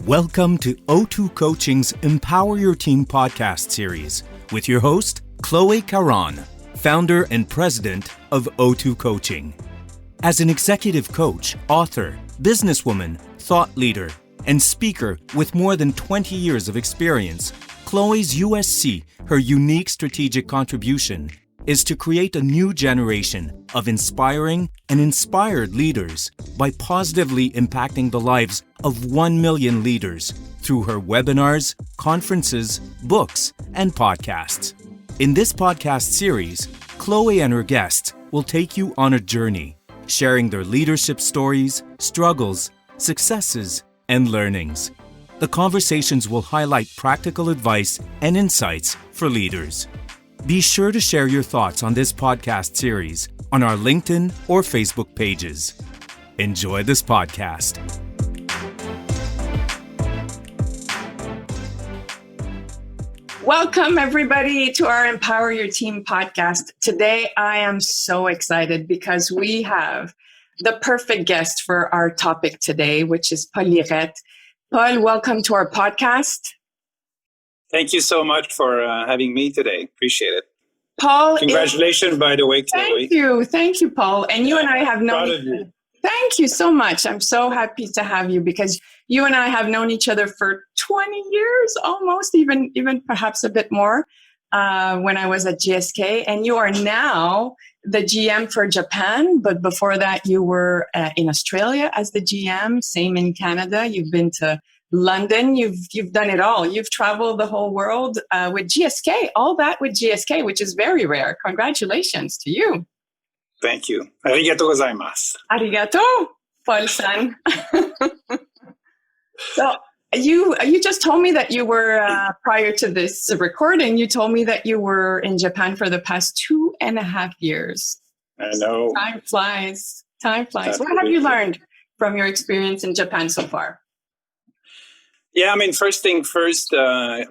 Welcome to O2 Coaching's Empower Your Team podcast series with your host, Chloe Caron, founder and president of O2 Coaching. As an executive coach, author, businesswoman, thought leader, and speaker with more than 20 years of experience, Chloe's USC, her unique strategic contribution, is to create a new generation of inspiring and inspired leaders by positively impacting the lives of 1 million leaders through her webinars, conferences, books, and podcasts. In this podcast series, Chloe and her guests will take you on a journey, sharing their leadership stories, struggles, successes, and learnings. The conversations will highlight practical advice and insights for leaders. Be sure to share your thoughts on this podcast series on our LinkedIn or Facebook pages. Enjoy this podcast. Welcome, everybody, to our Empower Your Team podcast. Today, I am so excited because we have the perfect guest for our topic today, which is Paul Lirette. Paul, welcome to our podcast. Thank you so much for having me today. Appreciate it. Paul, congratulations, by the way, Chloe. Thank you, Paul. And you and I have known. Proud of you. Thank you so much. I'm so happy to have you because you and I have known each other for 20 years, almost, even perhaps a bit more. When I was at GSK, and you are now the GM for Japan. But before that, you were in Australia as the GM. Same in Canada. You've been to London. You've done it all. You've traveled the whole world with GSK. All that with GSK, which is very rare. Congratulations to you. Thank you. Arigato gozaimasu. Arigato, Paul-san. So you just told me that you were, prior to this recording, you told me that you were in Japan for the past 2.5 years. I know. Time flies. What have you learned from your experience in Japan so far? Yeah, I mean, first thing first,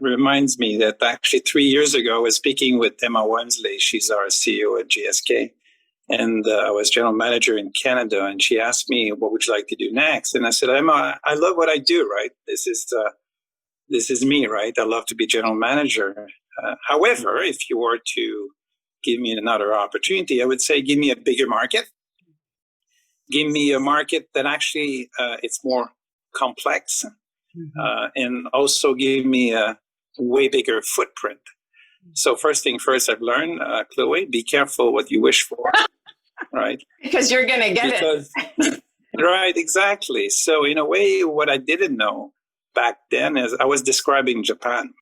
reminds me that actually 3 years ago, I was speaking with Emma Wemsley. She's our CEO at GSK. And I was general manager in Canada. And she asked me, what would you like to do next? And I said, Emma, I love what I do, right? This is me, right? I love to be general manager. However, if you were to give me another opportunity, I would say, give me a bigger market. Give me a market that actually it's more complex. And also give me a way bigger footprint. So first thing first, I've learned, Chloe, be careful what you wish for, right? Because you're going to get it. Right, exactly. So in a way, what I didn't know back then is I was describing Japan.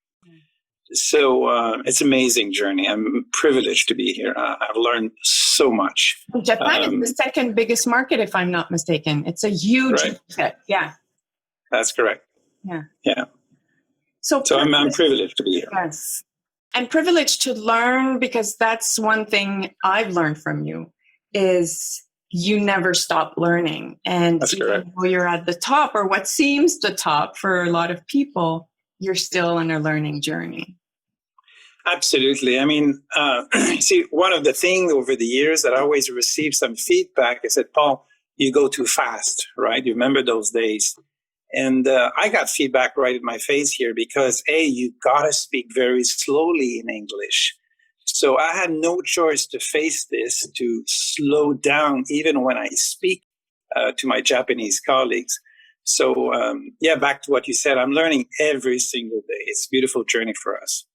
So it's an amazing journey. I'm privileged to be here. I've learned so much. Japan is the second biggest market, if I'm not mistaken. It's a huge market. Yeah. That's correct. Yeah. So I'm privileged to be here. Yes. And privileged to learn, because that's one thing I've learned from you is you never stop learning. And even though you're at the top, or what seems the top for a lot of people, you're still on a learning journey. Absolutely. I mean, see, one of the things over the years that I always received some feedback, I said, Paul, you go too fast, right? You remember those days? And I got feedback right in my face here because, you got to speak very slowly in English. So I had no choice to face this, to slow down even when I speak to my Japanese colleagues. So, back to what you said, I'm learning every single day. It's a beautiful journey for us.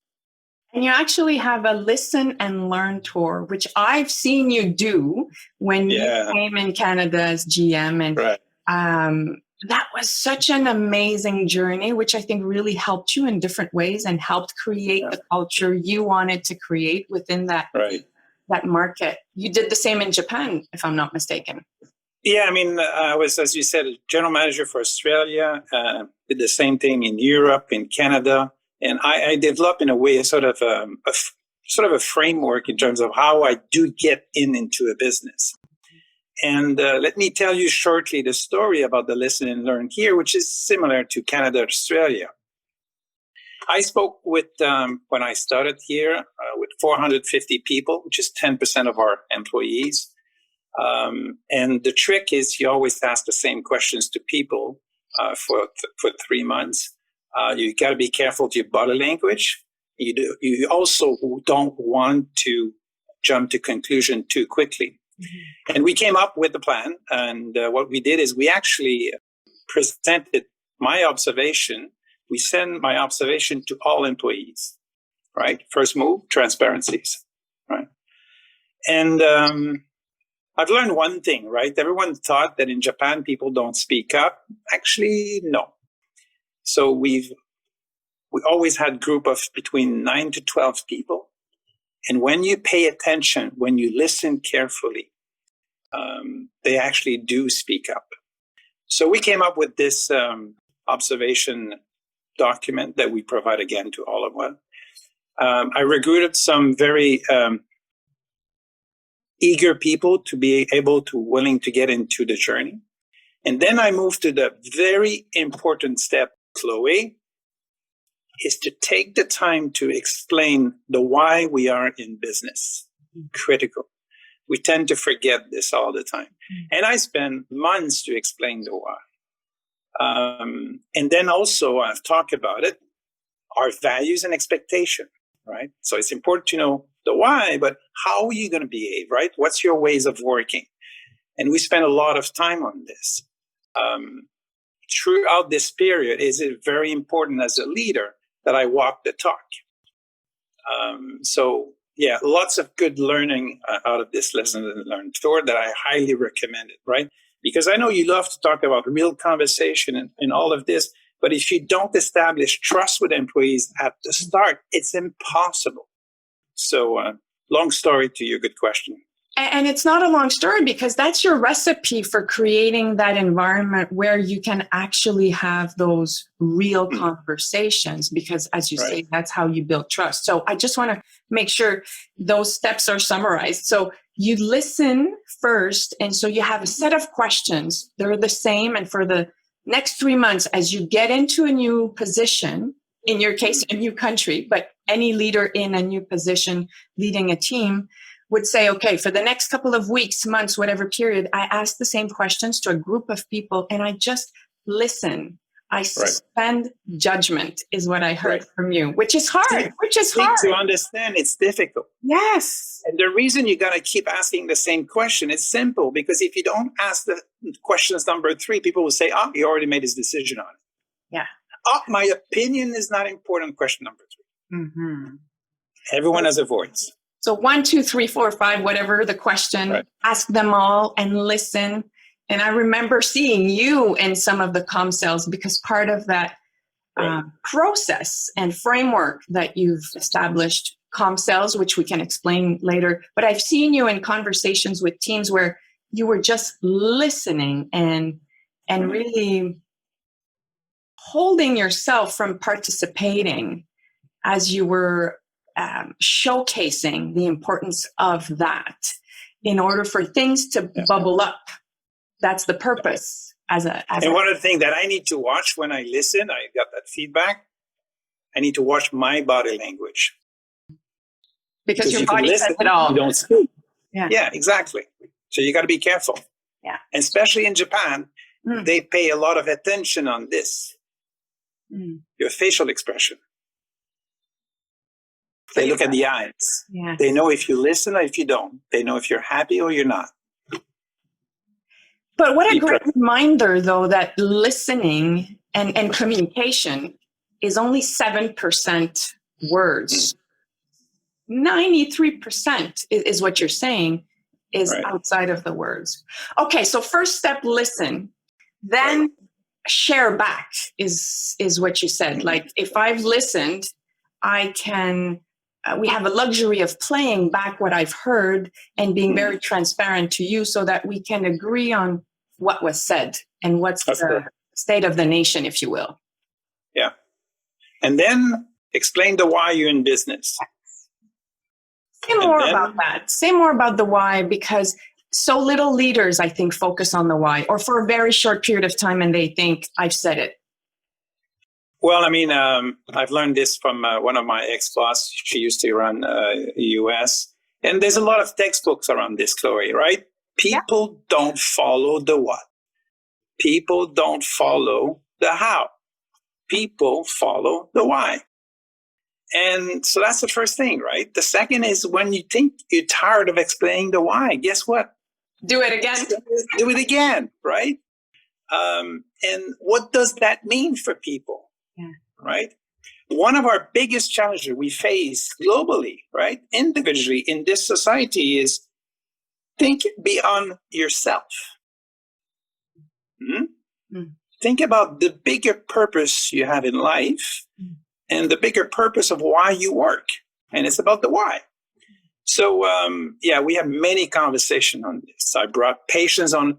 And you actually have a listen and learn tour, which I've seen you do when you came in Canada as GM. And that was such an amazing journey, which I think really helped you in different ways and helped create the culture you wanted to create within that market. You did the same in Japan, if I'm not mistaken. Yeah, I mean, I was, as you said, general manager for Australia, did the same thing in Europe, in Canada. And I developed in a way a sort of a framework in terms of how I do get into a business. And let me tell you shortly the story about the listen and learn here, which is similar to Canada, Australia. I spoke with, when I started here, with 450 people, which is 10% of our employees. And the trick is you always ask the same questions to people for 3 months. You got to be careful to your body language. You also don't want to jump to conclusion too quickly. Mm-hmm. And we came up with the plan. And what we did is we actually presented my observation. We send my observation to all employees, right? First move, transparencies, right? And I've learned one thing, right? Everyone thought that in Japan, people don't speak up. Actually, no. So we always had group of between 9 to 12 people. And when you pay attention, when you listen carefully, they actually do speak up. So we came up with this observation document that we provide again to all of us. I recruited some very eager people to be willing to get into the journey. And then I moved to the very important step, Chloe, is to take the time to explain the why we are in business. Critical. We tend to forget this all the time. And I spent months to explain the why. And then also I've talked about it, our values and expectation, right? So it's important to know the why, but how are you going to behave, right? What's your ways of working? And we spent a lot of time on this. Throughout this period, is it very important as a leader that I walk the talk? So yeah, lots of good learning out of this lesson learned tour that I highly recommend it, right? Because I know you love to talk about real conversation and all of this, but if you don't establish trust with employees at the start, it's impossible. So long story to your good question. And it's not a long story because that's your recipe for creating that environment where you can actually have those real conversations because, as you say, that's how you build trust. So I just want to make sure those steps are summarized. So you listen first, and so you have a set of questions. They're the same. And for the next 3 months, as you get into a new position, in your case, a new country, but any leader in a new position leading a team, would say, okay, for the next couple of weeks, months, whatever period, I ask the same questions to a group of people and I just listen. I suspend judgment is what I heard from you, which is hard, To understand, it's difficult. Yes. And the reason you got to keep asking the same question is simple, because if you don't ask the questions number 3, people will say, oh, he already made his decision on it. Yeah. Oh, my opinion is not important. Question number 3. Mm-hmm. Everyone has a voice. So 1, 2, 3, 4, 5, whatever the question, ask them all and listen. And I remember seeing you in some of the comm cells because part of that process and framework that you've established, comm cells, which we can explain later. But I've seen you in conversations with teams where you were just listening and really holding yourself from participating as you were showcasing the importance of that in order for things to bubble up. That's the purpose. One of the things that I need to watch when I listen, I got that feedback, I need to watch my body language. Because your body says it all. You don't speak. Yeah, exactly. So you got to be careful. Yeah. And especially in Japan, they pay a lot of attention on this. Your facial expression. They look at the eyes. Yeah. They know if you listen or if you don't. They know if you're happy or you're not. But what a great reminder, though, that listening and communication is only 7% words. 93% is what you're saying is outside of the words. Okay, so first step, listen. Then share back is what you said. Like if I've listened, I can... we have a luxury of playing back what I've heard and being very transparent to you so that we can agree on what was said and what's the state of the nation, if you will. Yeah. And then explain the why you're in business. Say more about that. Say more about the why, because so little leaders, I think, focus on the why, or for a very short period of time and they think, I've said it. Well, I mean, I've learned this from one of my ex-boss. She used to run US. And there's a lot of textbooks around this, Chloe, right? People don't follow the what. People don't follow the how. People follow the why. And so that's the first thing, right? The second is when you think you're tired of explaining the why, guess what? Do it again. Do it again, right? And what does that mean for people, right? One of our biggest challenges we face globally, right, individually in this society is think beyond yourself. Think about the bigger purpose you have in life and the bigger purpose of why you work. And it's about the why. So, we have many conversations on this. I brought patients on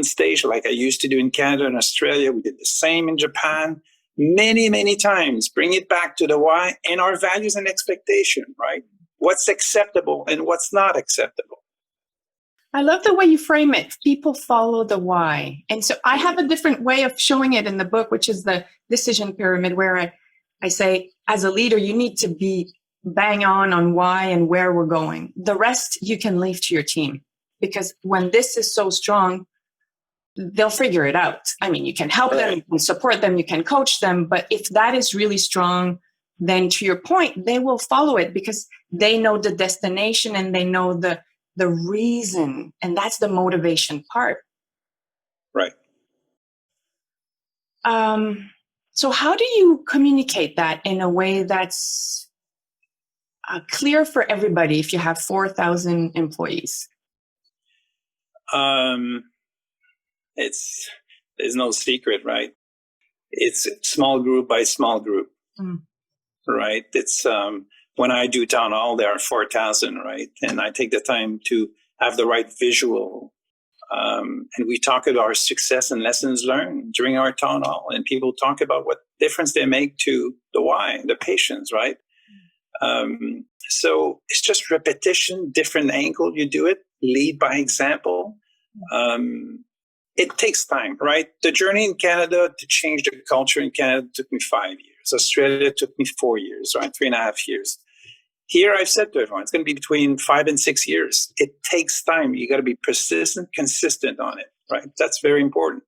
stage like I used to do in Canada and Australia. We did the same in Japan. Many, many times, bring it back to the why and our values and expectation, right? What's acceptable and what's not acceptable. I love the way you frame it. People follow the why. And so I have a different way of showing it in the book, which is the decision pyramid, where I say, as a leader, you need to be bang on why and where we're going. The rest you can leave to your team, because when this is so strong, they'll figure it out. I mean, you can help them, you can support them, you can coach them. But if that is really strong, then to your point, they will follow it because they know the destination and they know the reason. And that's the motivation part. Right. So how do you communicate that in a way that's clear for everybody if you have 4,000 employees? There's no secret, right? It's small group by small group, right? It's when I do town hall, there are 4,000, right? And I take the time to have the right visual. And we talk about our success and lessons learned during our town hall. And people talk about what difference they make to the why, the patients, right? So it's just repetition, different angle you do it, lead by example. It takes time, right? The journey in Canada to change the culture in Canada took me 5 years. Australia took me 4 years, right? 3.5 years. Here, I've said to everyone, it's going to be between 5 and 6 years. It takes time. You got to be persistent, consistent on it, right? That's very important.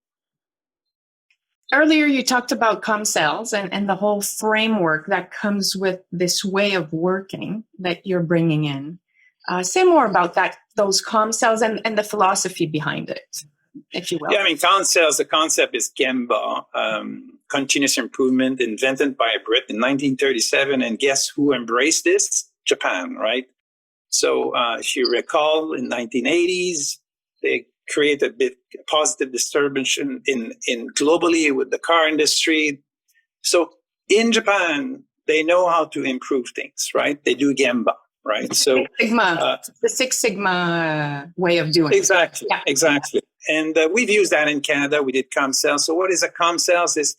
Earlier, you talked about ComCells and the whole framework that comes with this way of working that you're bringing in. Say more about that, those ComCells and the philosophy behind it, if you will. Yeah, I mean, ComCells, the concept is Gemba, continuous improvement, invented by a Brit in 1937. And guess who embraced this? Japan, right? So if you recall, in 1980s, they created a bit positive disturbance in globally with the car industry. So in Japan, they know how to improve things, right? They do Gemba, right? So the Six Sigma way of doing exactly, it. Yeah. Exactly. And we've used that in Canada. We did ComCells. So what is a ComCells? Is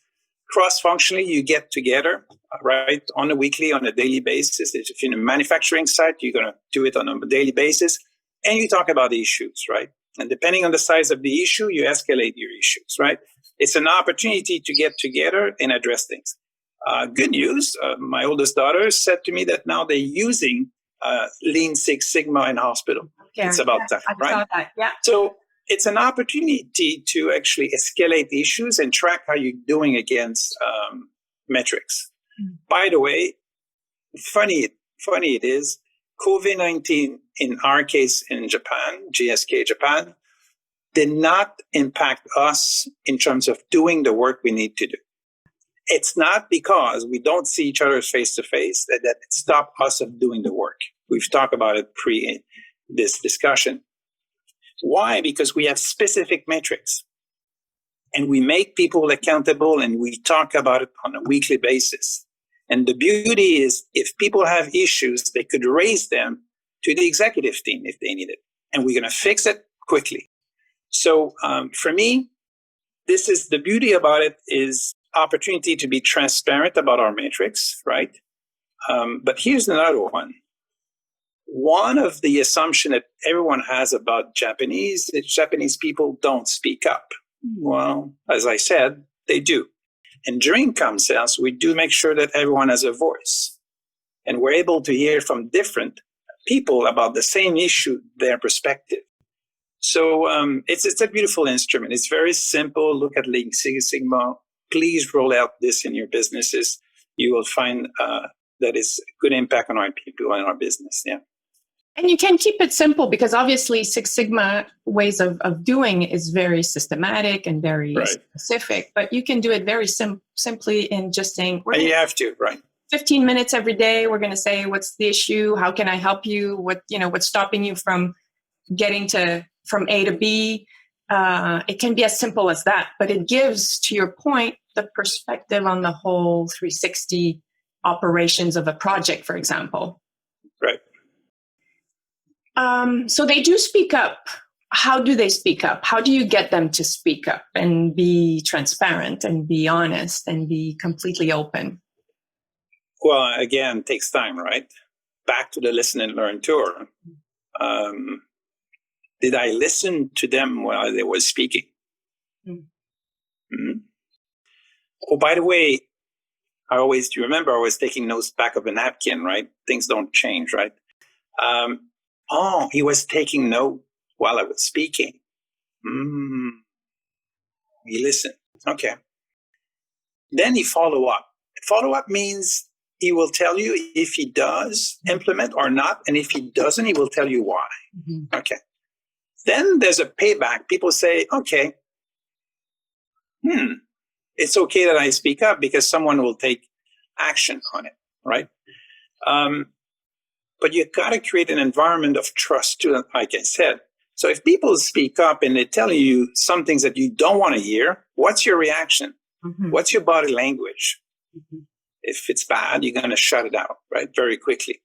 cross-functionally, you get together, right, on a weekly, on a daily basis. If you're in a manufacturing site, you're going to do it on a daily basis. And you talk about the issues, right? And depending on the size of the issue, you escalate your issues, right? It's an opportunity to get together and address things. Good news, my oldest daughter said to me that now they're using Lean Six Sigma in hospital. Okay, it's about time, right? I saw that, yeah. So it's an opportunity to actually escalate the issues and track how you're doing against metrics. By the way, funny it is, COVID-19, in our case in Japan, GSK Japan, did not impact us in terms of doing the work we need to do. It's not because we don't see each other face to face that it stopped us of doing the work. We've talked about it pre this discussion. Why? Because we have specific metrics and we make people accountable and we talk about it on a weekly basis. And the beauty is if people have issues, they could raise them to the executive team if they need it. And we're going to fix it quickly. So for me, this is the beauty about it is opportunity to be transparent about our metrics, right? But here's another one. One of the assumptions that everyone has about Japanese is Japanese people don't speak up. Well, as I said, they do. And during ComCells, we do make sure that everyone has a voice. And we're able to hear from different people about the same issue, their perspective. So it's a beautiful instrument. It's very simple. Look at Lean Six Sigma. please roll out this in your businesses. You will find that it's a good impact on our people and our business. Yeah. And you can keep it simple because obviously Six Sigma ways of doing is very systematic and very specific, but you can do it very simply in just saying, and you have to, right? 15 minutes every day. We're going to say, what's the issue? How can I help you? What's stopping you from getting from A to B? It can be as simple as that, but it gives, to your point, the perspective on the whole 360 operations of a project, for example. Right. So they do speak up. How do they speak up? How do you get them to speak up and be transparent and be honest and be completely open? Well, again, it takes time, right? Back to the listen and learn tour. Did I listen to them while they were speaking? Mm-hmm. Oh, by the way, I always taking notes back of a napkin, right? Things don't change, right? He was taking note while I was speaking. He listened. Okay. Then he follow up. Follow up means he will tell you if he does implement or not. And if he doesn't, he will tell you why. Mm-hmm. Okay. Then there's a payback. People say, okay, it's okay that I speak up because someone will take action on it, right? But you've got to create an environment of trust too, like I said. So if people speak up and they tell you some things that you don't want to hear, what's your reaction? Mm-hmm. What's your body language? Mm-hmm. If it's bad, you're going to shut it out, right? Very quickly.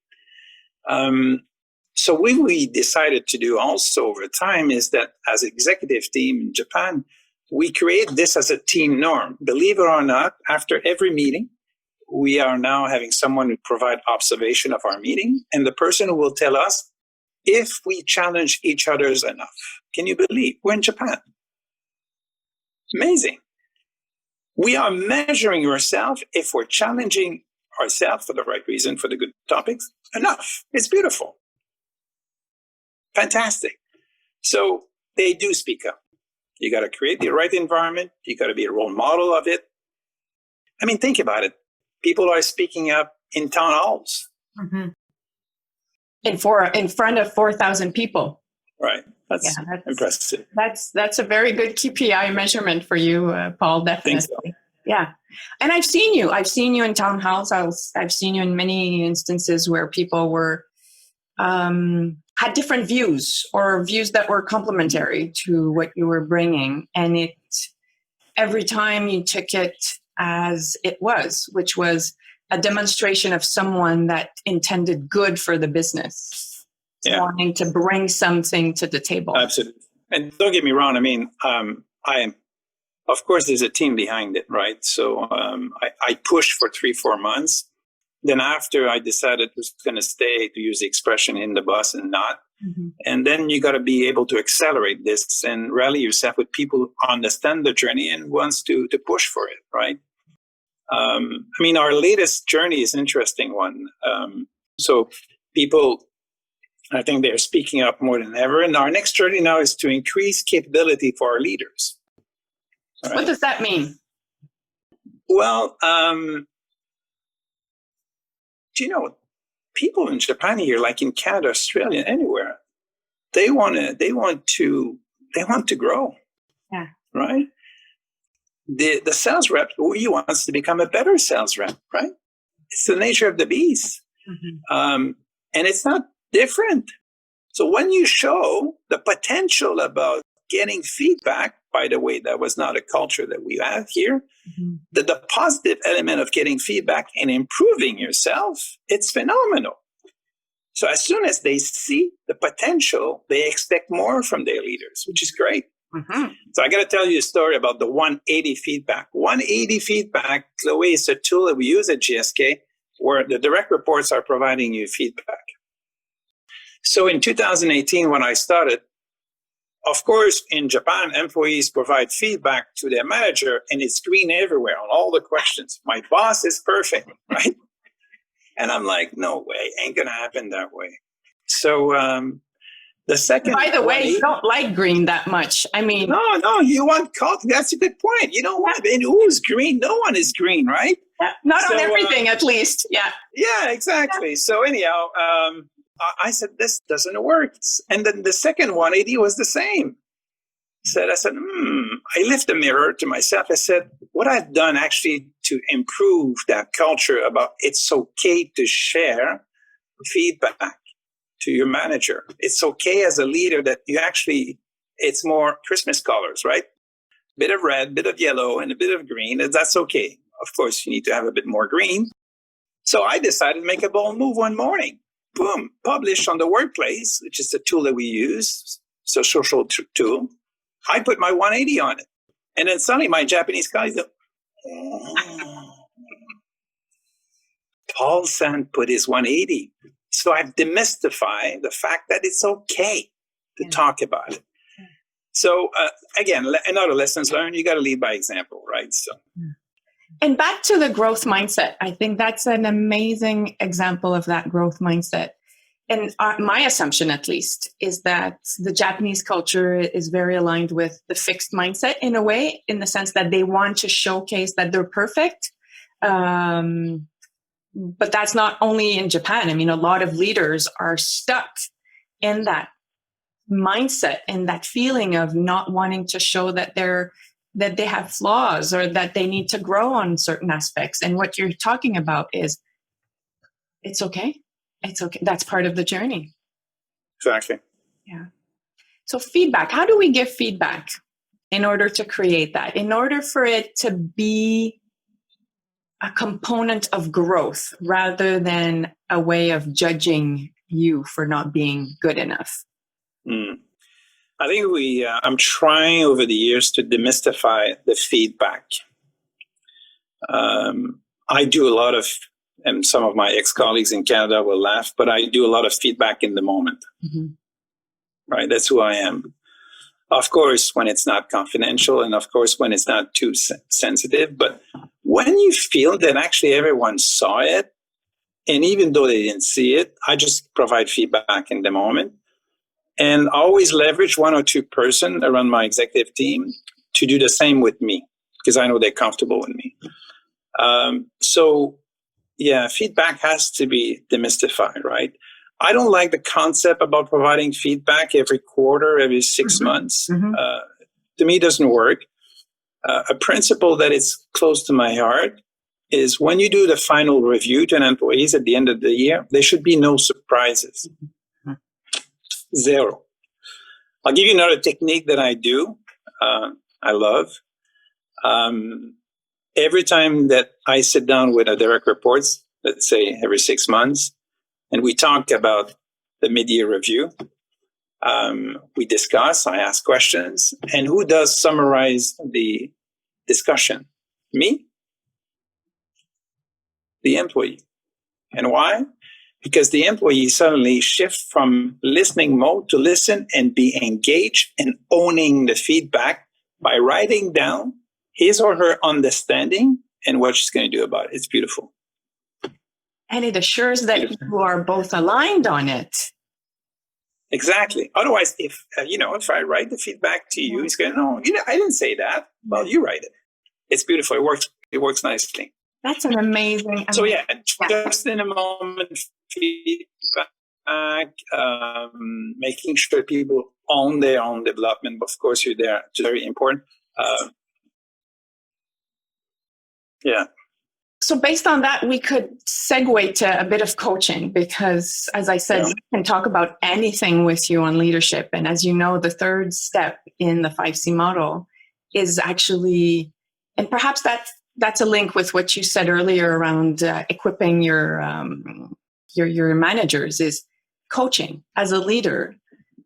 So what we decided to do also over time is that as an executive team in Japan, we create this as a team norm. Believe it or not, after every meeting, we are now having someone who provide observation of our meeting, and the person who will tell us if we challenge each other's enough. Can you believe? We're in Japan. Amazing. We are measuring ourselves if we're challenging ourselves for the right reason, for the good topics, enough. It's beautiful. Fantastic. So they do speak up. You got to create the right environment. You got to be a role model of it. I mean, think about it. People are speaking up in town halls. Mm-hmm. In front of 4,000 people. Right. That's impressive. That's a very good KPI measurement for you, Paul, definitely. So. Yeah. And I've seen you in town halls. I've seen you in many instances where people were had different views or views that were complementary to what you were bringing. And every time you took it as it was, which was a demonstration of someone that intended good for the business, wanting to bring something to the table. Absolutely. And don't get me wrong. I mean, of course, there's a team behind it, right? So I pushed for 3-4 months. Then after I decided I was going to stay, to use the expression, in the bus and not. Mm-hmm. And then you got to be able to accelerate this and rally yourself with people who understand the journey and wants to push for it, right? I mean, our latest journey is an interesting one. So people, I think they're speaking up more than ever. And our next journey now is to increase capability for our leaders. Right? What does that mean? Well, do you know, people in Japan here, like in Canada, Australia, anywhere, they want to grow. Yeah. Right? The sales rep he wants to become a better sales rep, right? It's the nature of the beast. Mm-hmm. And it's not different. So when you show the potential about getting feedback, by the way, that was not a culture that we have here, mm-hmm. the positive element of getting feedback and improving yourself, it's phenomenal. So as soon as they see the potential, they expect more from their leaders, which is great. Mm-hmm. So I got to tell you a story about the 180 feedback. 180 feedback, Chloe, is a tool that we use at GSK where the direct reports are providing you feedback. So in 2018, when I started, of course, in Japan, employees provide feedback to their manager and it's green everywhere on all the questions. My boss is perfect, right? And I'm like, no way, ain't going to happen that way. So The second, By the way, you don't like green that much. I mean, no, you want coffee. That's a good point. You know what? And who's green? No one is green, right? not on everything, at least. Yeah. Yeah, exactly. So anyhow, I said, this doesn't work. And then the second 180 was the same. I said, I lift the mirror to myself. I said, what I've done actually to improve that culture about it's okay to share feedback to your manager. It's okay as a leader that you actually, it's more Christmas colors, right? Bit of red, bit of yellow, and a bit of green. That's okay. Of course, you need to have a bit more green. So I decided to make a bold move one morning. Boom, published on the workplace, which is the tool that we use, so social tool. I put my 180 on it. And then suddenly my Japanese colleagues go, Paul San put his 180. So I've demystified the fact that it's okay to talk about it. So again, another lessons learned, you got to lead by example, right? So. And back to the growth mindset. I think that's an amazing example of that growth mindset. And my assumption, at least, is that the Japanese culture is very aligned with the fixed mindset in a way, in the sense that they want to showcase that they're perfect. But that's not only in Japan. I mean, a lot of leaders are stuck in that mindset and that feeling of not wanting to show that they have flaws or that they need to grow on certain aspects. And what you're talking about is, it's okay. It's okay. That's part of the journey. Exactly. Yeah. So feedback, how do we give feedback in order to create that, in order for it to be a component of growth rather than a way of judging you for not being good enough? I think I'm trying over the years to demystify the feedback. I do a lot of, and some of my ex-colleagues in Canada will laugh, but I do a lot of feedback in the moment. Right? That's who I am. Of course, when it's not confidential, and of course, when it's not too sensitive. But when you feel that actually everyone saw it, and even though they didn't see it, I just provide feedback in the moment. And always leverage one or two person around my executive team to do the same with me, because I know they're comfortable with me. So, yeah, feedback has to be demystified, right? I don't like the concept about providing feedback every quarter, every 6 months. To me, it doesn't work. A principle that is close to my heart is when you do the final review to an employees at the end of the year, there should be no surprises. Zero. I'll give you another technique that I do. I love. Every time that I sit down with a direct reports, let's say every 6 months, and we talk about the mid-year review, we discuss, I ask questions, and who does summarize the discussion? Me? The employee. And why? Because the employee suddenly shifts from listening mode to listen and be engaged and owning the feedback by writing down his or her understanding and what she's going to do about it. It's beautiful. And it assures that you are both aligned on it. Exactly. Otherwise, if I write the feedback to you, he's going, no, I didn't say that. Well, you write it. It's beautiful. It works nicely. That's an amazing. So just in a moment, feedback, making sure people own their own development. Of course, you're there. It's very important. So based on that, we could segue to a bit of coaching because, as I said, we can talk about anything with you on leadership. And as you know, the third step in the 5C model is actually, and perhaps that's a link with what you said earlier around equipping your managers, is coaching. As a leader,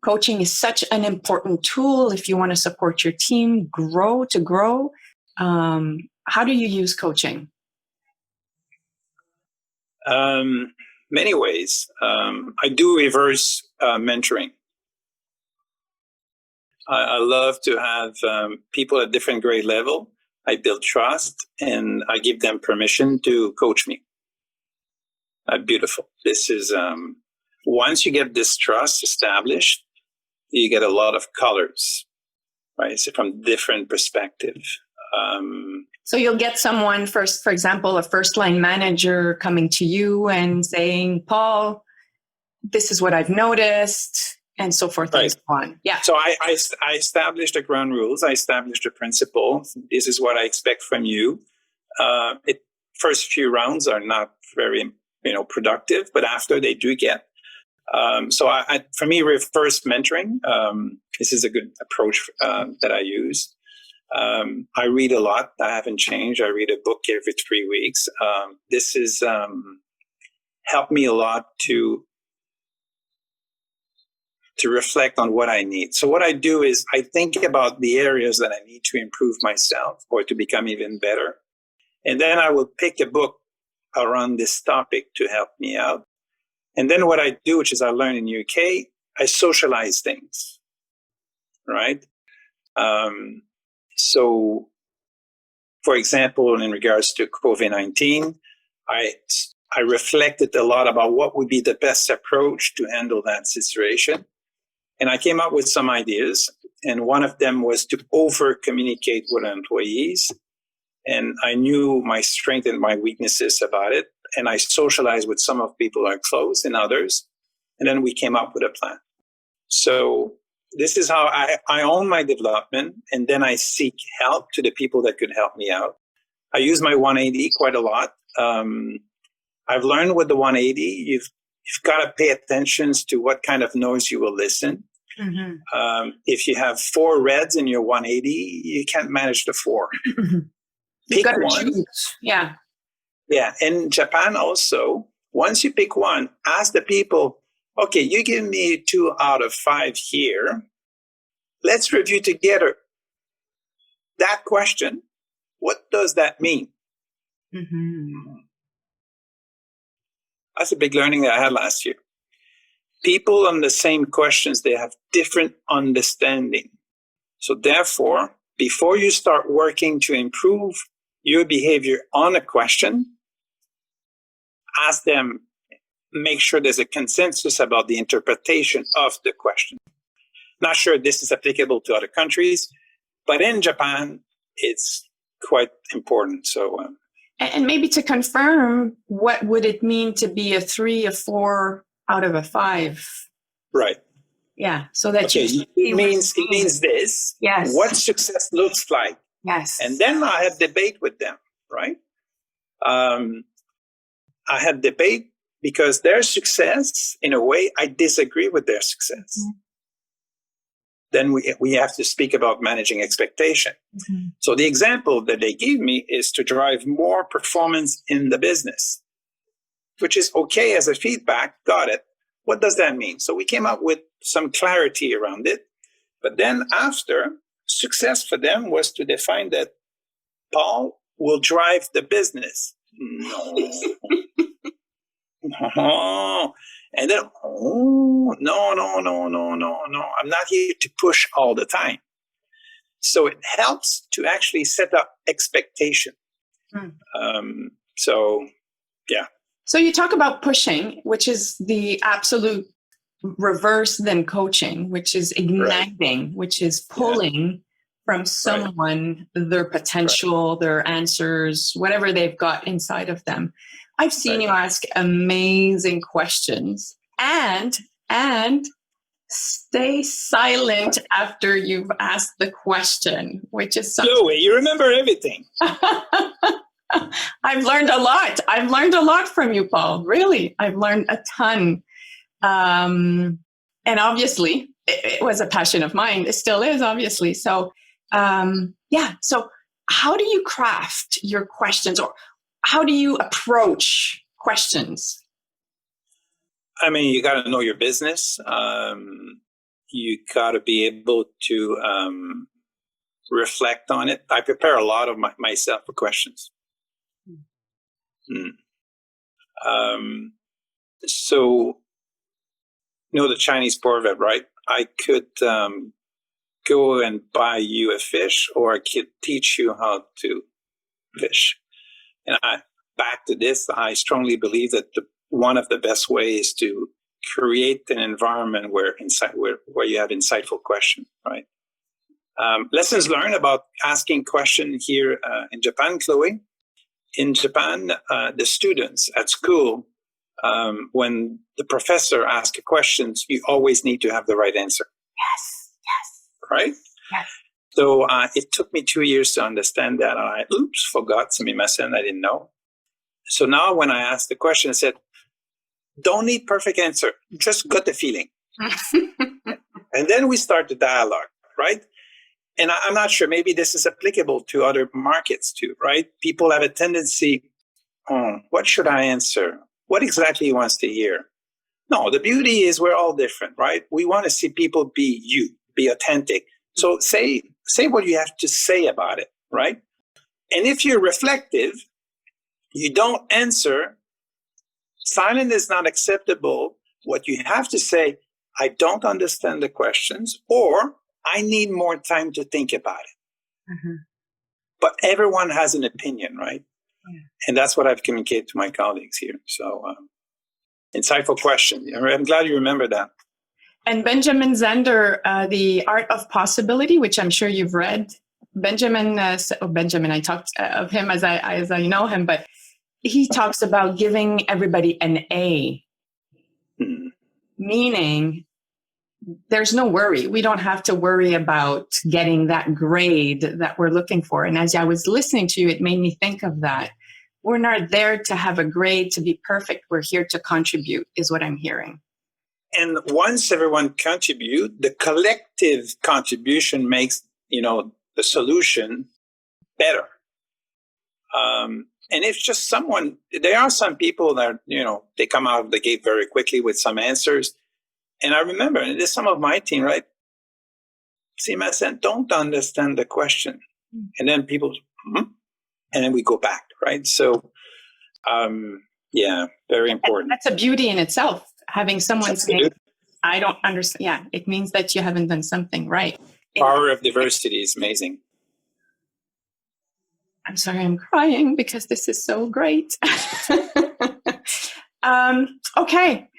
coaching is such an important tool if you want to support your team grow. How do you use coaching? Many ways. I do reverse mentoring. I love to have people at different grade level. I build trust and I give them permission to coach me. Beautiful. This is once you get this trust established, you get a lot of colors, right? So from different perspective. So you'll get someone first, for example, a first line manager coming to you and saying, Paul, this is what I've noticed, and so forth and so on. Yeah. So I established the ground rules. I established the principle. This is what I expect from you. First few rounds are not very, productive, but after they do get. So for me, reverse mentoring, this is a good approach that I use. I read a lot. I haven't changed. I read a book every 3 weeks. This has helped me a lot to reflect on what I need. So what I do is I think about the areas that I need to improve myself or to become even better. And then I will pick a book around this topic to help me out. And then what I do, which is I learned in UK, I socialize things, right? So, for example, in regards to COVID-19, I reflected a lot about what would be the best approach to handle that situation. And I came up with some ideas. And one of them was to over-communicate with employees. And I knew my strength and my weaknesses about it. And I socialized with some of people who are close and others. And then we came up with a plan. So this is how I own my development. And then I seek help to the people that could help me out. I use my 180 quite a lot. I've learned with the 180, you've got to pay attention to what kind of noise you will listen. Mm-hmm. If you have 4 reds in your 180, you can't manage the 4. Pick one. Choose. Yeah. Yeah. In Japan also, once you pick one, ask the people, okay, you give me 2 out of 5 here. Let's review together that question. What does that mean? Mm-hmm. That's a big learning that I had last year. People on the same questions, they have different understanding. So therefore, before you start working to improve your behavior on a question, ask them, make sure there's a consensus about the interpretation of the question. Not sure this is applicable to other countries, but in Japan, it's quite important. So, and maybe to confirm, what would it mean to be a 3, a 4 out of a 5? Right. Yeah. So that it means this. Yes. What success looks like. Yes. And then I had debate with them, right? I had debate because their success, in a way, I disagree with their success. Mm-hmm. Then we have to speak about managing expectation. Mm-hmm. So the example that they gave me is to drive more performance in the business, which is okay as a feedback. Got it. What does that mean? So we came up with some clarity around it. But then after, success for them was to define that Paul will drive the business. No. No. And then, no. I'm not here to push all the time. So it helps to actually set up expectation. So, yeah. So you talk about pushing, which is the absolute reverse than coaching, which is igniting, right. Which is pulling from someone their potential, their answers, whatever they've got inside of them. I've seen you ask amazing questions and stay silent after you've asked the question, which is something. Chloe, you remember everything. I've learned a lot. I've learned a lot from you, Paul. Really, I've learned a ton. And obviously, it was a passion of mine. It still is, obviously. So, So how do you craft your questions, or how do you approach questions? I mean, you got to know your business. You got to be able to reflect on it. I prepare a lot of myself for questions. So, the Chinese proverb, right? I could go and buy you a fish, or I could teach you how to fish. And back to this, I strongly believe that one of the best ways to create an environment where you have insightful questions, right? Lessons learned about asking questions here in Japan, Chloe. In Japan, the students at school, when the professor asks questions, you always need to have the right answer. Yes. Right? Yes. So it took me 2 years to understand that. And I forgot sumimasen, I didn't know. So now when I ask the question, I said, don't need perfect answer, just got the feeling. And then we start the dialogue, right? And I'm not sure, maybe this is applicable to other markets too, right? People have a tendency, what should I answer? What exactly he wants to hear? No, the beauty is we're all different, right? We want to see people be you, be authentic. So say what you have to say about it, right? And if you're reflective, you don't answer. Silence is not acceptable. What you have to say, I don't understand the questions, or I need more time to think about it. Mm-hmm. But everyone has an opinion, right? Yeah. And that's what I've communicated to my colleagues here. So, insightful question. I'm glad you remember that. And Benjamin Zander, The Art of Possibility, which I'm sure you've read. Benjamin, I talked of him as I know him, but he talks about giving everybody an A, meaning there's no worry. We don't have to worry about getting that grade that we're looking for. And as I was listening to you, it made me think of that. We're not there to have a grade to be perfect. We're here to contribute, is what I'm hearing. And once everyone contribute, the collective contribution makes, the solution better. And if just there are some people that, they come out of the gate very quickly with some answers. And I remember, and there's some of my team, right? Simasen don't understand the question. And then people, and then we go back, right? So, very important. That's a beauty in itself. Having someone say, I don't understand. Yeah, it means that you haven't done something right. Power of diversity is amazing. I'm sorry, I'm crying because this is so great. Okay.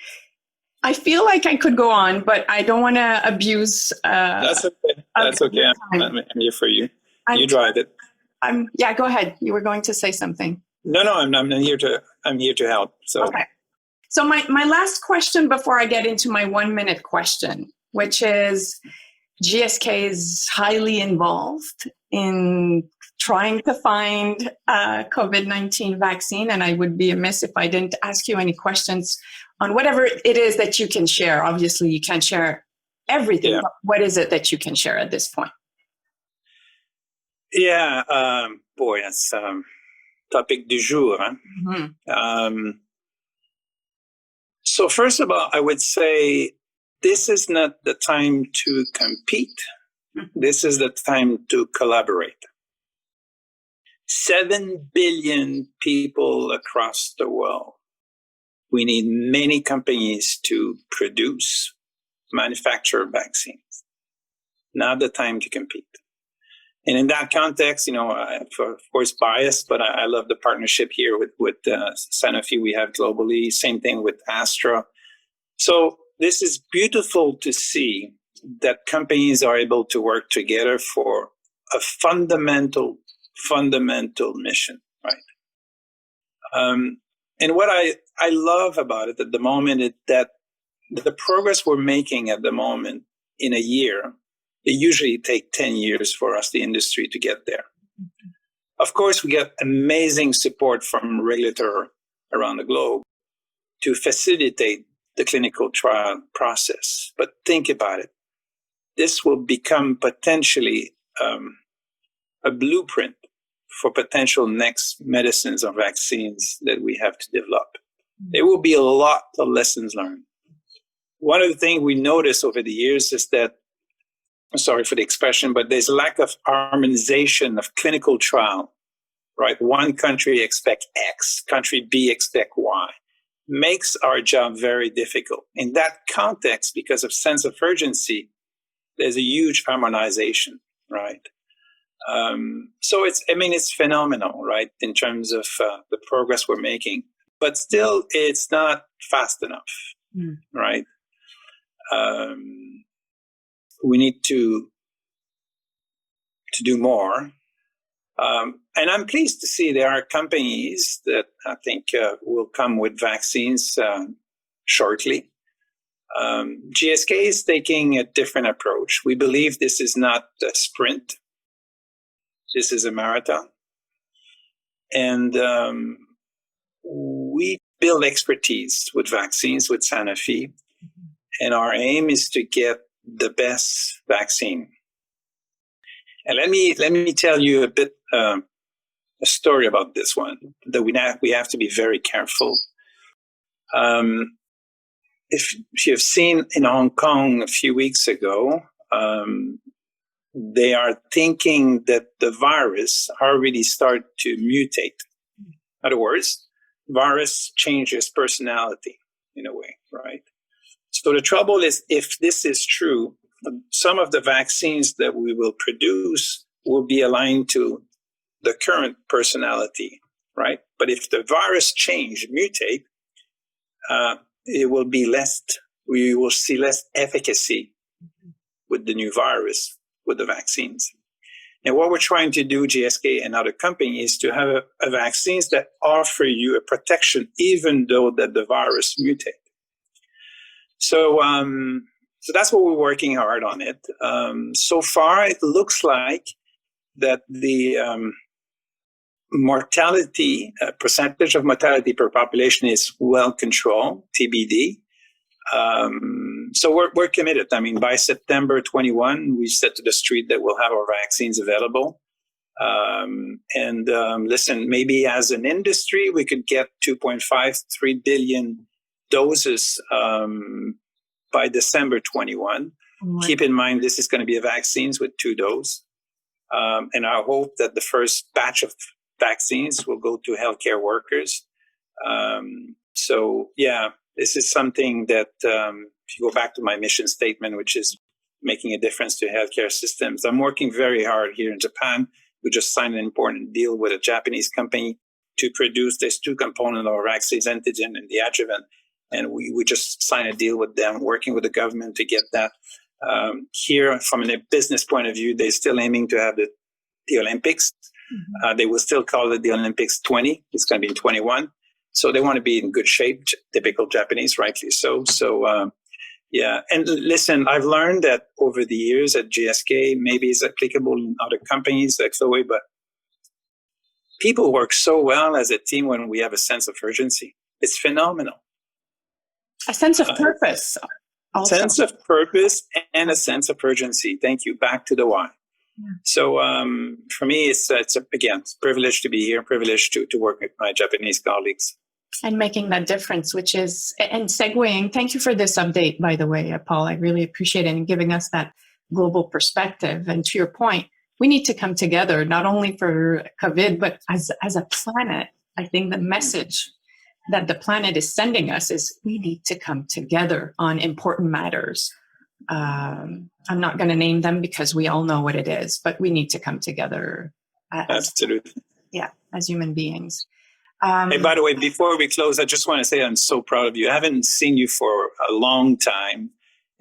I feel like I could go on, but I don't want to abuse. That's okay. That's okay. I'm here for you. You drive it. Go ahead. You were going to say something. No, I'm here to help. So. Okay. So my last question before I get into my 1 minute question, which is GSK is highly involved in trying to find a COVID-19 vaccine. And I would be amiss if I didn't ask you any questions on whatever it is that you can share. Obviously, you can't share everything. Yeah. But what is it that you can share at this point? Yeah. That's topic du jour. Huh? Mm-hmm. So first of all, I would say this is not the time to compete. Mm-hmm. This is the time to collaborate. 7 billion people across the world. We need many companies to manufacture vaccines. Not the time to compete. And in that context, of course, biased, but I love the partnership here with Sanofi we have globally. Same thing with Astra. So this is beautiful to see that companies are able to work together for a fundamental mission, right? And what I love about it at the moment is that the progress we're making at the moment in a year, it usually takes 10 years for us, the industry, to get there. Mm-hmm. Of course, we get amazing support from regulators around the globe to facilitate the clinical trial process. But think about it. This will become potentially a blueprint for potential next medicines or vaccines that we have to develop. Mm-hmm. There will be a lot of lessons learned. One of the things we noticed over the years is that, sorry for the expression, but there's a lack of harmonization of clinical trial, right? One country expect X, country B expect Y. Makes our job very difficult. In that context, because of sense of urgency, there's a huge harmonization, right? So it's phenomenal, right? In terms of the progress we're making, but still it's not fast enough. right? We need to do more. And I'm pleased to see there are companies that I think will come with vaccines shortly. GSK is taking a different approach. We believe this is not a sprint. This is a marathon. And we build expertise with vaccines with Sanofi. And our aim is to get the best vaccine. And let me tell you a bit a story about this one that we have to be very careful. If you've seen in Hong Kong a few weeks ago, they are thinking that the virus already started to mutate. In other words, virus changes personality in a way, right? So the trouble is, if this is true, some of the vaccines that we will produce will be aligned to the current personality, right? But if the virus mutate, it will be we will see less efficacy with the new virus, with the vaccines. And what we're trying to do, GSK and other companies, is to have a vaccines that offer you a protection even though that the virus mutate. So that's what we're working hard on it. So far, it looks like that the mortality, percentage of mortality per population is well controlled, TBD. So we're committed. I mean, by September 21, we said to the street that we'll have our vaccines available. Listen, maybe as an industry, we could get 2.53 billion doses by December 21. Right. Keep in mind, this is going to be vaccines with 2 doses. And I hope that the first batch of vaccines will go to healthcare workers. This is something that, if you go back to my mission statement, which is making a difference to healthcare systems, I'm working very hard here in Japan. We just signed an important deal with a Japanese company to produce these 2 components of our vaccines, antigen and the adjuvant. And we just signed a deal with them, working with the government to get that. Here, from a business point of view, they're still aiming to have the Olympics. They will still call it the Olympics 20. It's going to be in 21. So they want to be in good shape, typical Japanese, rightly so. So, And listen, I've learned that over the years at GSK, maybe it's applicable in other companies like Chloe, but people work so well as a team when we have a sense of urgency. It's phenomenal. A sense of purpose. Also. Sense of purpose and a sense of urgency. Thank you. Back to the why. Yeah. So for me, it's a privilege to be here, privilege to work with my Japanese colleagues. And making that difference, which is, and segueing, thank you for this update, by the way, Paul. I really appreciate it and giving us that global perspective. And to your point, we need to come together, not only for COVID, but as a planet. I think the message that the planet is sending us is we need to come together on important matters. I'm not going to name them because we all know what it is, but we need to come together. Absolutely. As human beings. Hey, by the way, before we close, I just want to say I'm so proud of you. I haven't seen you for a long time.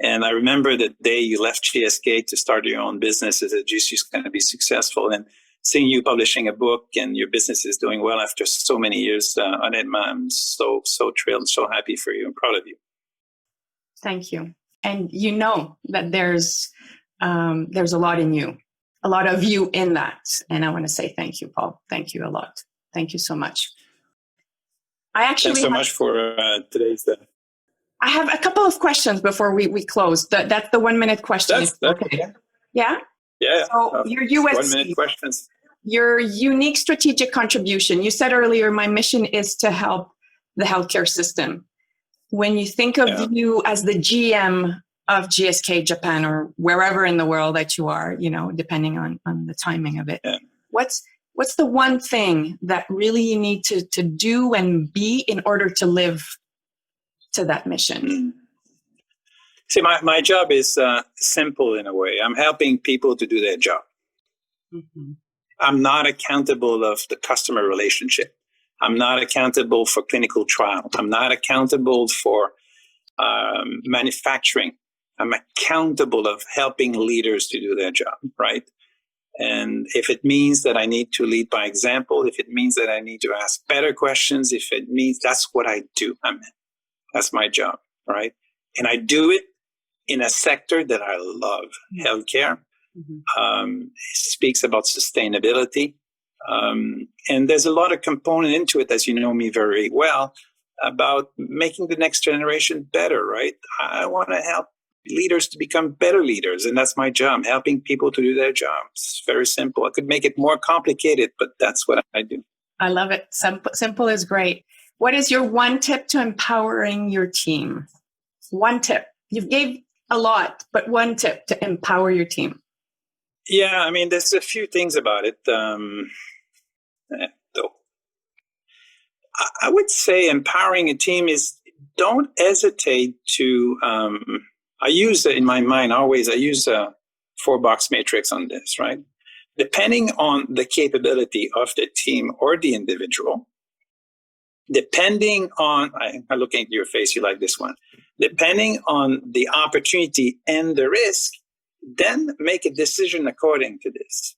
And I remember the day you left GSK to start your own business as a GSK is going to be successful. And seeing you publishing a book and your business is doing well after so many years on it, I'm so thrilled, so happy for you. I'm proud of you. Thank you. And you know that there's a lot in you, a lot of you in that. And I want to say thank you, Paul. Thank you a lot. Thank you so much. Thanks so much for today's. I have a couple of questions before we close. That's the 1 minute question. That's okay. Yeah? Yeah. So your USP, 1 minute questions. Your unique strategic contribution. You said earlier, my mission is to help the healthcare system. When you think of you as the GM of GSK Japan or wherever in the world that you are, depending on the timing of it, what's the one thing that really you need to do and be in order to live to that mission? See, my job is simple in a way. I'm helping people to do their job. Mm-hmm. I'm not accountable of the customer relationship. I'm not accountable for clinical trial. I'm not accountable for manufacturing. I'm accountable of helping leaders to do their job, right? And if it means that I need to lead by example, if it means that I need to ask better questions, if it means that's what I do, that's my job, right? And I do it in a sector that I love, healthcare. It speaks about sustainability. And there's a lot of component into it, as you know me very well, about making the next generation better, right? I want to help leaders to become better leaders, and that's my job, helping people to do their jobs. Very simple. I could make it more complicated, but that's what I do. I love it. Simple is great. What is your one tip to empowering your team? One tip. You've gave a lot, but one tip to empower your team. Yeah, I mean, there's a few things about it. Though I would say empowering a team is don't hesitate to. I use in my mind always. I use a 4-box matrix on this, right? Depending on the capability of the team or the individual, depending on, I'm looking at your face, you like this one. Depending on the opportunity and the risk, then make a decision according to this.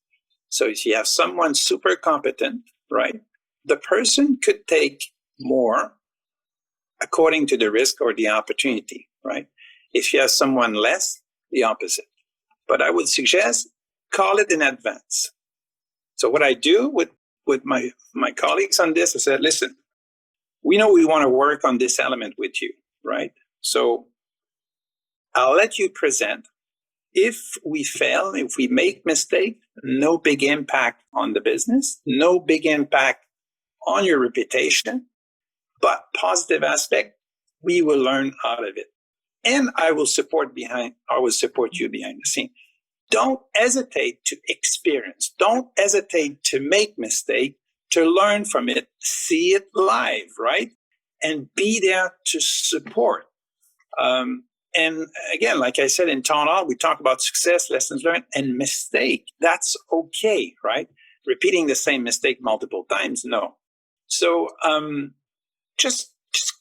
So if you have someone super competent, right, the person could take more according to the risk or the opportunity, right? If you have someone less, the opposite. But I would suggest call it in advance. So what I do with my colleagues on this, I said, listen, we know we want to work on this element with you, right? So I'll let you present. If we fail, if we make mistake, no big impact on the business, no big impact on your reputation, but positive aspect, we will learn out of it. And I will support you behind the scene. Don't hesitate to experience. Don't hesitate to make mistake, to learn from it, see it live, right? And be there to support. And again, like I said in Town Hall, we talk about success, lessons learned, and mistake. That's okay, right? Repeating the same mistake multiple times, no. So just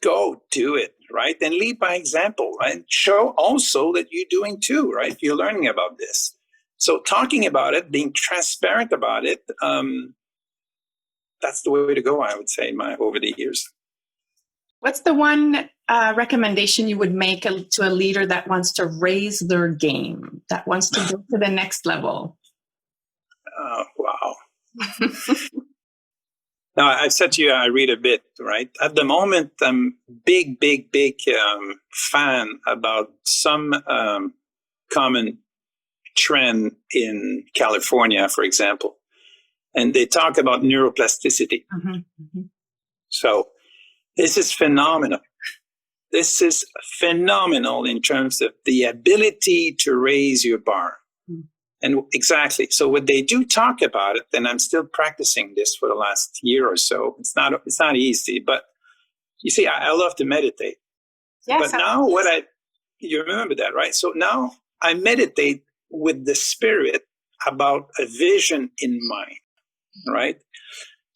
go do it, right? And lead by example, right? Show also that you're doing too, right? You're learning about this. So talking about it, being transparent about it, that's the way to go, I would say, over the years. What's the one recommendation you would make to a leader that wants to raise their game, that wants to go to the next level? Wow. Now, I said to you, I read a bit, right? At the moment, I'm big fan about some common trend in California, for example. And they talk about neuroplasticity. So this is phenomenal. This is phenomenal in terms of the ability to raise your bar. And exactly. So what they do talk about it, and I'm still practicing this for the last year or so. It's not easy, but you see, I love to meditate. Yes, but now you remember that, right? So now I meditate with the spirit about a vision in mind, right?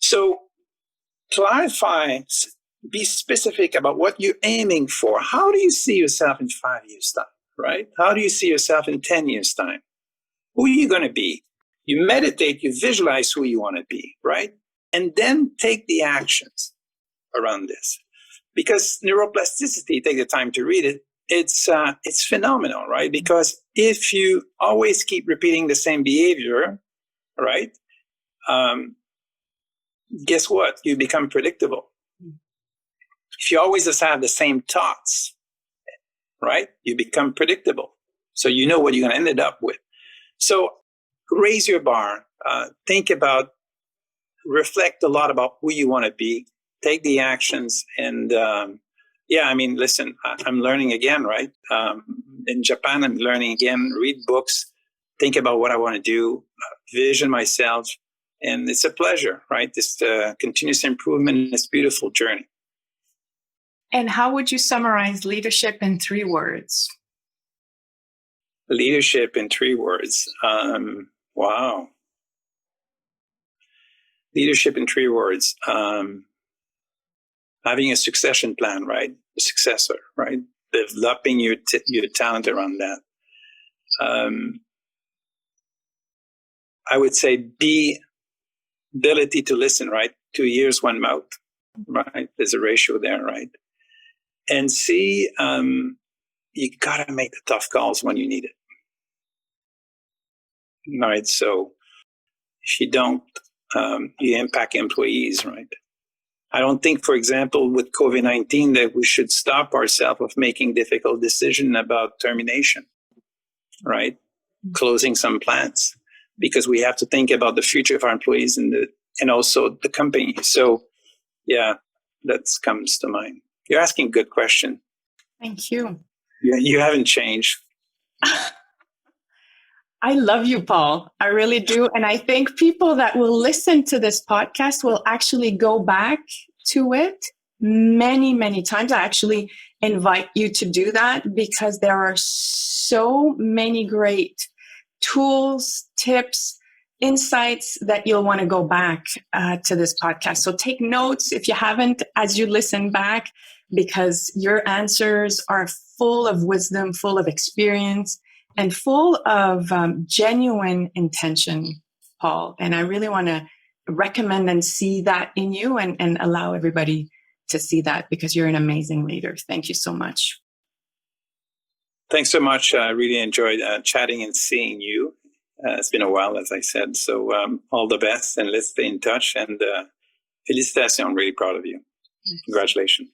So clarify, be specific about what you're aiming for. How do you see yourself in 5 years' time, right? How do you see yourself in 10 years' time? Who are you going to be? You meditate, you visualize who you want to be, right? And then take the actions around this. Because neuroplasticity, take the time to read it, it's phenomenal, right? Because if you always keep repeating the same behavior, right, guess what? You become predictable. If you always just have the same thoughts, right, you become predictable. So you know what you're going to end up with. So raise your bar, think about, reflect a lot about who you want to be, take the actions. And listen, I'm learning again, right? In Japan, I'm learning again, read books, think about what I want to do, vision myself. And it's a pleasure, right? This continuous improvement, this beautiful journey. And how would you summarize leadership in 3 words? Leadership in 3 words. Wow. Leadership in 3 words. Having a succession plan, right? A successor, right? developing your talent around that. I would say ability to listen, right? 2 ears, 1 mouth, right? There's a ratio there, right? And C, you got to make the tough calls when you need it. Right. So if you don't, you impact employees, right? I don't think, for example, with COVID-19, that we should stop ourselves of making difficult decisions about termination, right? Closing some plants, because we have to think about the future of our employees and also the company. So, yeah, that comes to mind. You're asking a good question. Thank you. You haven't changed. I love you, Paul. I really do. And I think people that will listen to this podcast will actually go back to it many, many times. I actually invite you to do that because there are so many great tools, tips, insights that you'll want to go back to this podcast. So take notes if you haven't as you listen back, because your answers are full of wisdom, full of experience, and full of genuine intention, Paul. And I really want to recommend and see that in you and allow everybody to see that, because you're an amazing leader. Thank you so much. Thanks so much. I really enjoyed chatting and seeing you. It's been a while, as I said. So all the best, and let's stay in touch. And félicitations. I'm really proud of you. Congratulations.